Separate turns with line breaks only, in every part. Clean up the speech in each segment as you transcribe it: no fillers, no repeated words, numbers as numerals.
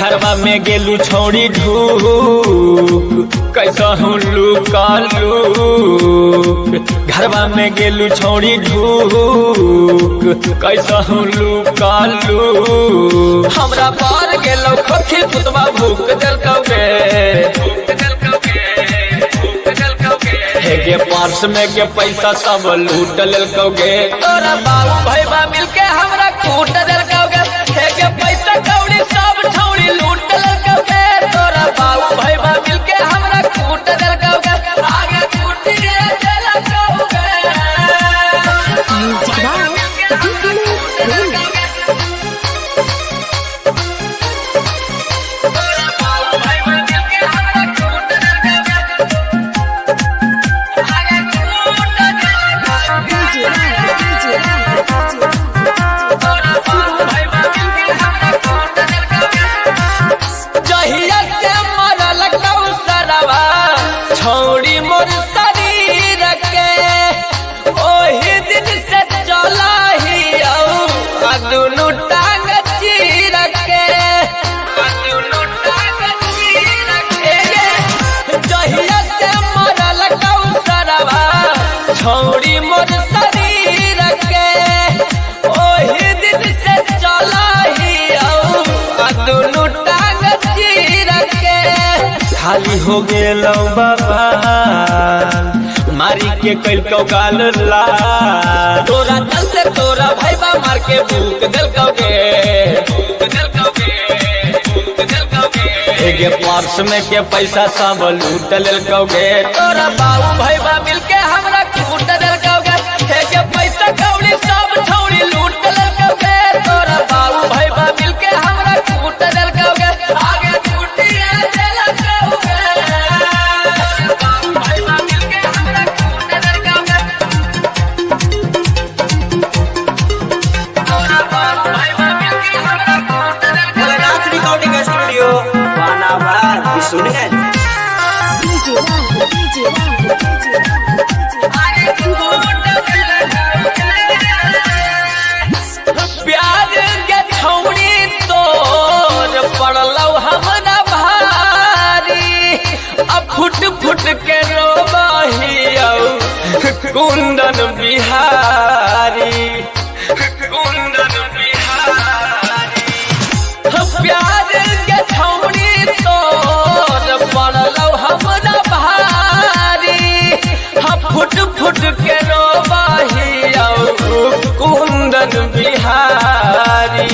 घरवा में गेलू छौड़ी ढूक कैसा हूँ लुका लूक। घरवा में गेलू छौड़ी ढूक कैसा हूँ लुका लूक। हमरा पार गेलो खोखी पुतवा भूख देलकौगे हेगे पार्स में के पैसा सब लूट लेलकौगे। तोरा बाबू भैया मिलके हमरा कूट देलकौगे। हेगे पैसा कौड़ी सब छौड़ी लूट लेलकौगे। तोरा बाबू भैया मिलके हमरा कूट देलकौगे। आगे कूटी देलकौगे। छौड़ी मोर शरीर के ओही दिन से चला ही दुनू टांग चीर के जहिया से मरल कौसरवा छौड़ी मोर शरीर के ओही दिन से चला ही दुनू टांग चीर के। खाली हो गेलो बाबा मारी के कलकौ गाल ला। तोरा चलते तोरा भैया मार के भूख देलकौगे। एगे पार्स में के पैसा सब लूट लेलकौगे। तोरा बाबू भैया मिलके हमरा कूट देलकौगे। एगे पैसा कौड़ी सब छौड़ी लूट लेलकौगे। तोरा बाबू भैया मिलके हमरा कूट देलकौगे। आगे कूटी देलकौगे। प्यार के छौड़ी तोर पड़लौ हमरा भारी। अब फुट फुट के रोबहियौ कुंदन बिहारी। प्यार के छौड़ी तोर पड़लौ हमरा भारी। फुट फुट के रोबहियौ कुंदन बिहारी।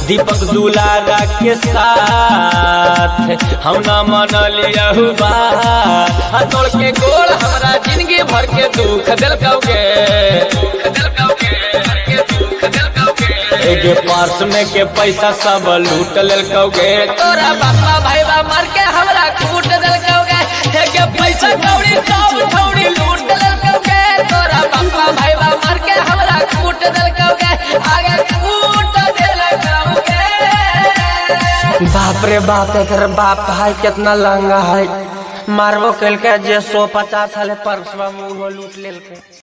दीपक दुलारा के साथ हम न मनलियहु बात। तोड़ के गोल हमरा जिंदगी भर के दुख देलकौगे। एगे पार्स में के पैसा सब लूट लेलकौगे। तोरा बापा भैया मार के हमरा कूट देलकौगे। एगे पैसा कौड़ी सब छौड़ी लूट लेलकौगे। तोरा बापा भैया मार के हमरा कूट देलकौगे। आगे कूट देलकौगे।
बाप रे बाप एकर बाप है कितना लंगा है। मारबो कल के जे 150 साले पर्सवा मुँह लूट लेल के।